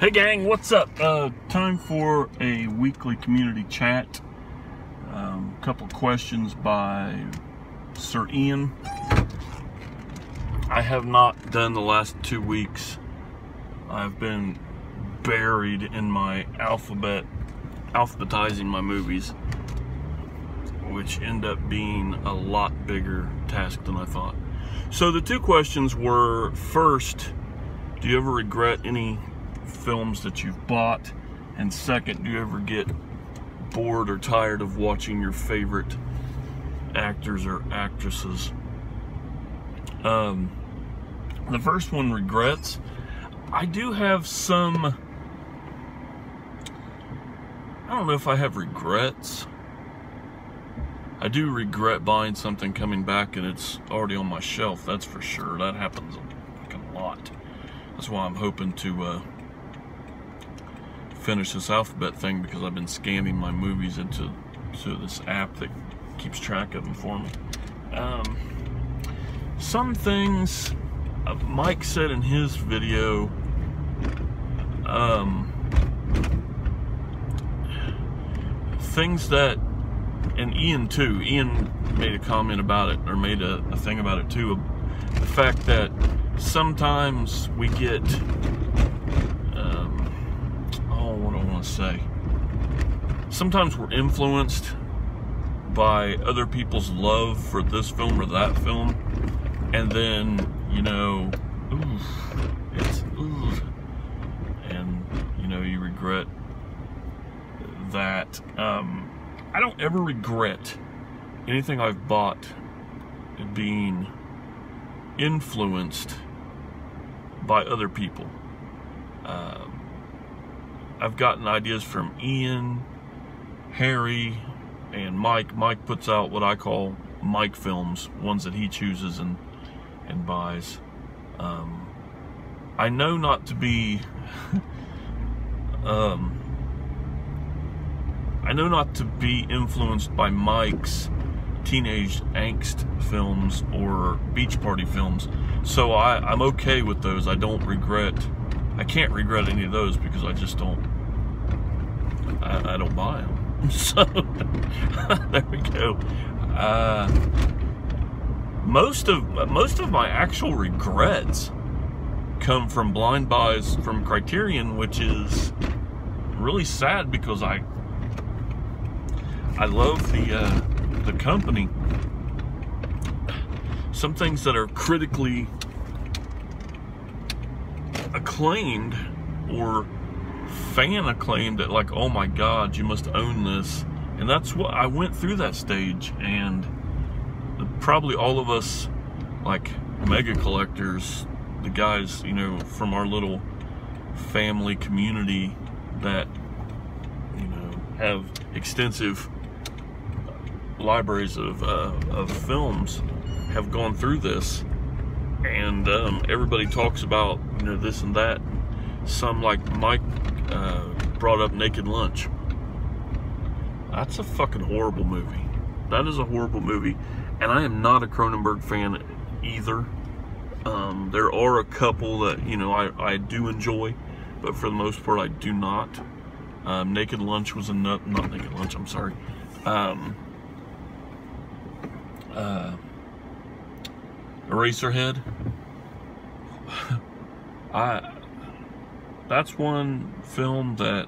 Hey gang, what's up? Time for a weekly community chat. Couple questions by Sir Ian. I have not done the last 2 weeks. I've been buried in my alphabetizing my movies, which end up being a lot bigger task than I thought. So the two questions were, first, do you ever regret any films that you've bought? And second, do you ever get bored or tired of watching your favorite actors or actresses? The first one, regrets. I do have some, I don't know if I have regrets. I do regret buying something, coming back, and it's already on my shelf, that's for sure. That happens a fucking lot. That's why I'm hoping to finish this alphabet thing, because I've been scanning my movies into this app that keeps track of them for me. Some things Mike said in his video, things that, and Ian too, Ian made a comment about it, or made a thing about it too, the fact that sometimes we get, what do I want to say? Sometimes we're influenced by other people's love for this film or that film, and then, you know, and, you know, you regret that. I don't ever regret anything I've bought being influenced by other people. I've gotten ideas from Ian, Harry, and Mike. Mike puts out what I call Mike films, ones that he chooses and buys. I know not to be I know not to be influenced by Mike's teenage angst films or beach party films, so I'm okay with those. I can't regret any of those, because I just don't, I don't buy them. So there we go. Most of my actual regrets come from blind buys from Criterion, which is really sad, because I love the company. Some things that are critically acclaimed or fan acclaimed, that like, oh my god, you must own this. And that's what I went through, that stage. And probably all of us, like mega collectors, the guys, you know, from our little family community that, you know, have extensive libraries of films, have gone through this. And everybody talks about, you know, this and that. Some, like Mike brought up Naked Lunch. That's a fucking horrible movie. That is a horrible movie. And I am not a Cronenberg fan either. There are a couple that, you know, I do enjoy, but for the most part I do not. Naked Lunch was not Naked Lunch, I'm sorry. Eraserhead. That's one film that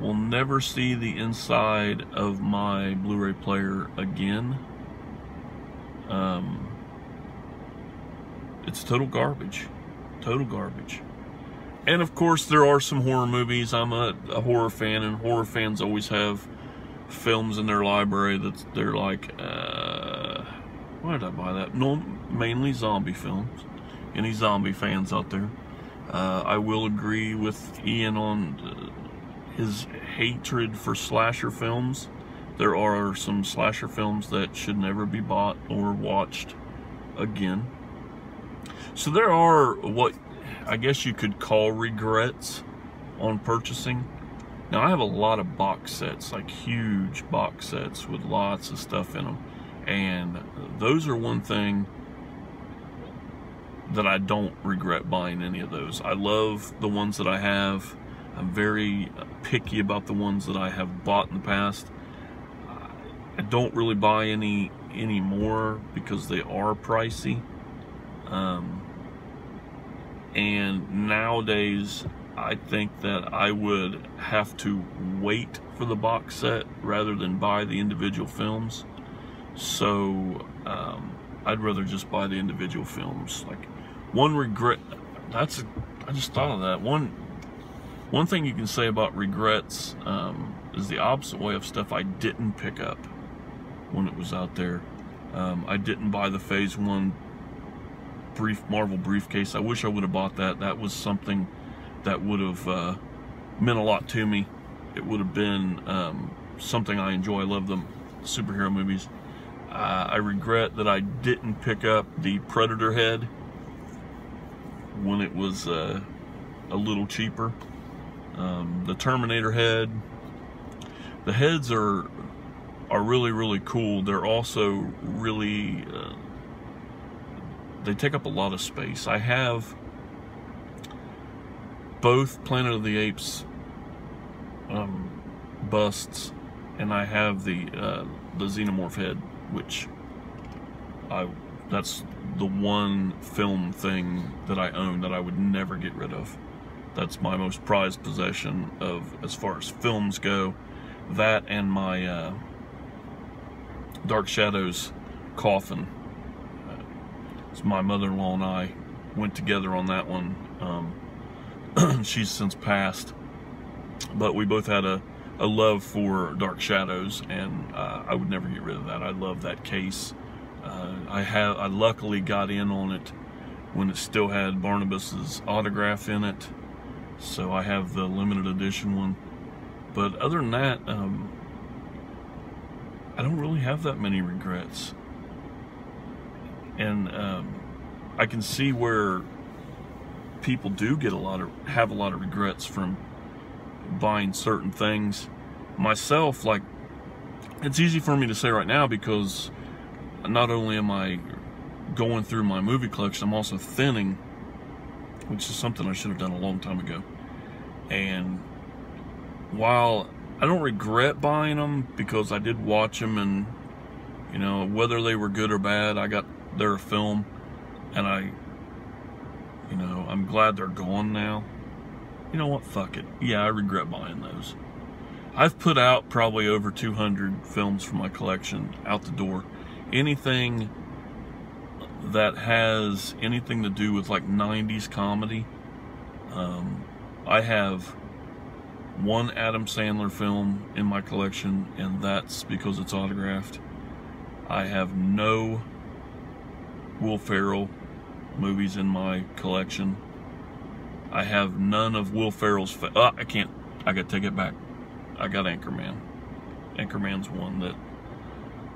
will never see the inside of my Blu-ray player again. It's total garbage. Total garbage. And of course there are some horror movies. I'm a horror fan, and horror fans always have films in their library that they're like, why did I buy that? No, mainly zombie films. Any zombie fans out there? I will agree with Ian on his hatred for slasher films. There are some slasher films that should never be bought or watched again. So there are what I guess you could call regrets on purchasing. Now I have a lot of box sets, like huge box sets with lots of stuff in them. And those are one thing that I don't regret buying any of those. I love the ones that I have. I'm very picky about the ones that I have bought in the past. I don't really buy any anymore because they are pricey. And nowadays, I think that I would have to wait for the box set rather than buy the individual films. So I'd rather just buy the individual films. Like, one regret, I just thought of that. One thing you can say about regrets is the opposite way of stuff I didn't pick up when it was out there. I didn't buy the Phase 1 Marvel briefcase. I wish I would have bought that. That was something that would have meant a lot to me. It would have been something I enjoy. I love the superhero movies. I regret that I didn't pick up the Predator head when it was a little cheaper. The Terminator head. The heads are really, really cool. They're also really they take up a lot of space. I have both Planet of the Apes busts, and I have the Xenomorph head, which that's the one film thing that I own that I would never get rid of. That's my most prized possession as far as films go. That and my Dark Shadows coffin. My mother-in-law and I went together on that one. She's since passed, but we both had a love for Dark Shadows, and I would never get rid of that. I love that case. I luckily got in on it when it still had Barnabas's autograph in it, so I have the limited edition one. But other than that, I don't really have that many regrets. And I can see where people do have a lot of regrets from buying certain things. Myself, like, it's easy for me to say right now because not only am I going through my movie collection, I'm also thinning, which is something I should have done a long time ago. And while I don't regret buying them because I did watch them, and you know, whether they were good or bad, they're a film, and I'm glad they're gone now. You know what, fuck it. Yeah, I regret buying those. I've put out probably over 200 films from my collection out the door. Anything that has anything to do with like 90s comedy. I have one Adam Sandler film in my collection, and that's because it's autographed. I have no Will Ferrell movies in my collection. I have none of Will Ferrell's I gotta take it back. I got Anchorman. Anchorman's one that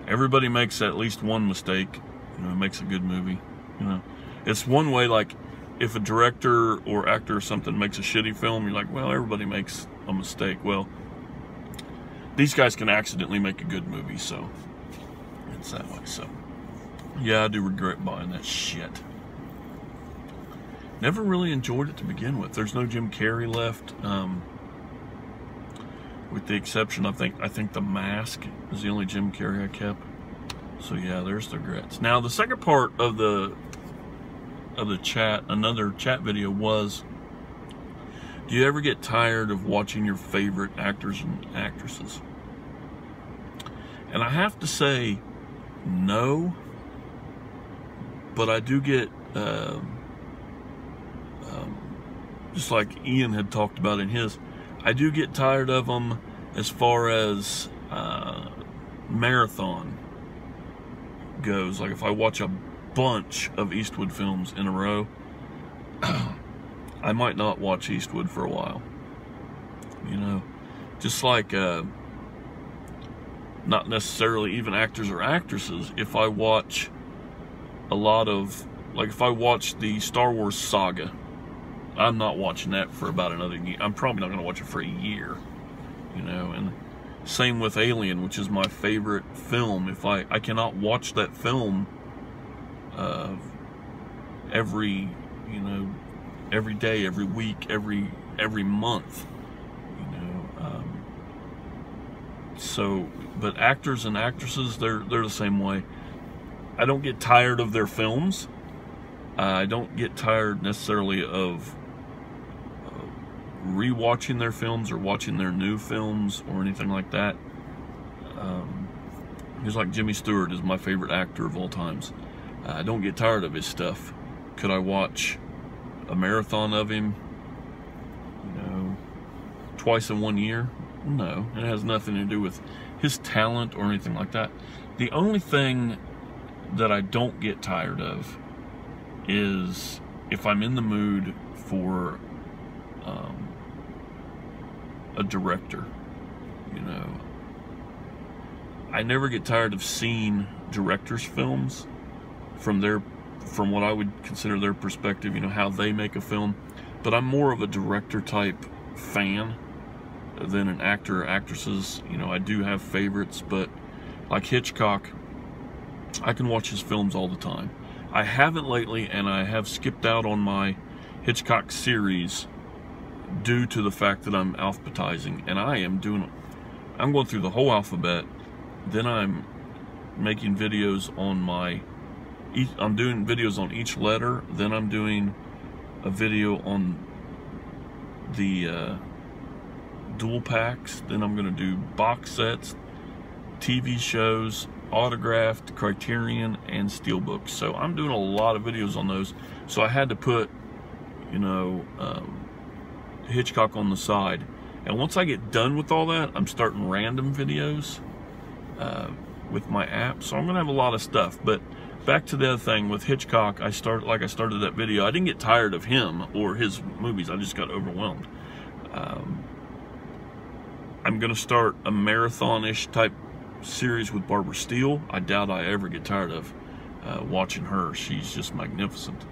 everybody makes at least one mistake. You know, it makes a good movie. You know, it's one way, like, if a director or actor or something makes a shitty film, you're like, well, everybody makes a mistake. Well, these guys can accidentally make a good movie, so it's that way. So yeah, I do regret buying that shit. Never really enjoyed it to begin with. There's no Jim Carrey left, with the exception, I think The Mask is the only Jim Carrey I kept. So yeah, there's the regrets. Now the second part of the chat, another chat video, was, do you ever get tired of watching your favorite actors and actresses? And I have to say, no. But I do get, just like Ian had talked about in his, I do get tired of them as far as marathon goes. Like if I watch a bunch of Eastwood films in a row, I might not watch Eastwood for a while. You know, just like not necessarily even actors or actresses. If I watch a lot of, like if I watch the Star Wars saga, I'm not watching that for about another year. I'm probably not going to watch it for a year, you know. And same with Alien, which is my favorite film. If I cannot watch that film every, you know, every day, every week, every month, you know. So, but actors and actresses, they're the same way. I don't get tired of their films. I don't get tired necessarily of rewatching their films or watching their new films or anything like that. He's like Jimmy Stewart is my favorite actor of all times. I don't get tired of his stuff. Could I watch a marathon of him, you know, twice in 1 year? No, it has nothing to do with his talent or anything like that. The only thing that I don't get tired of is if I'm in the mood for a director, you know. I never get tired of seeing directors' films from what I would consider their perspective, you know, how they make a film. But I'm more of a director type fan than an actor or actresses. You know, I do have favorites, but like Hitchcock, I can watch his films all the time. I haven't lately, and I have skipped out on my Hitchcock series due to the fact that I'm alphabetizing, and I'm going through the whole alphabet. Then I'm making videos on I'm doing videos on each letter. Then I'm doing a video on the dual packs. Then I'm going to do box sets, TV shows, autographed, Criterion, and Steelbooks. So I'm doing a lot of videos on those. So I had to put, you know, Hitchcock on the side. And once I get done with all that, I'm starting random videos with my app. So I'm gonna have a lot of stuff. But back to the other thing with Hitchcock, I started that video. I didn't get tired of him or his movies. I just got overwhelmed. I'm gonna start a marathon-ish type series with Barbara Steele. I doubt I ever get tired of watching her. She's just magnificent.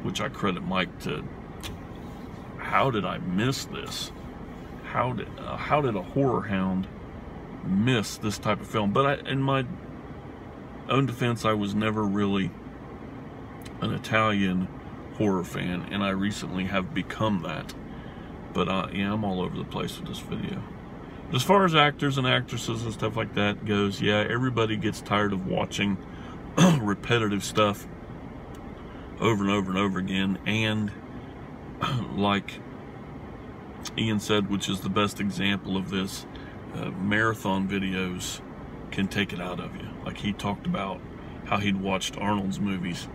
Which I credit Mike to. How did I miss this? How did a horror hound miss this type of film? But in my own defense, I was never really an Italian horror fan, and I recently have become that. But yeah, I'm all over the place with this video. But as far as actors and actresses and stuff like that goes, yeah, everybody gets tired of watching repetitive stuff over and over and over again. And like Ian said, which is the best example of this, marathon videos can take it out of you. Like he talked about how he'd watched Arnold's movies,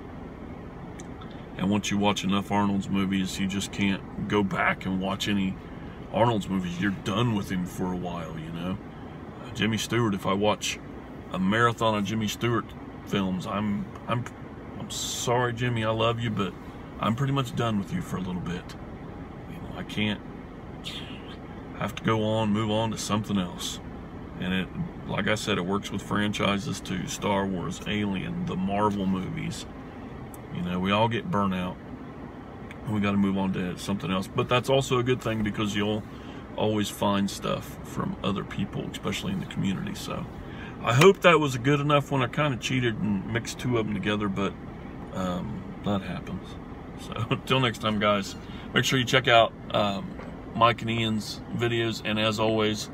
and once you watch enough Arnold's movies, you just can't go back and watch any Arnold's movies. You're done with him for a while, you know. Jimmy Stewart, if I watch a marathon of Jimmy Stewart films, I'm sorry, Jimmy, I love you, but I'm pretty much done with you for a little bit. You know, I can't. Have to go on, move on to something else. And it, like I said, it works with franchises too. Star Wars, Alien, the Marvel movies. You know, we all get burnt out, and we got to move on to something else. But that's also a good thing, because you'll always find stuff from other people, especially in the community. So I hope that was a good enough one. I kind of cheated and mixed two of them together, but that happens. So until next time, guys, make sure you check out Mike and Ian's videos, and as always,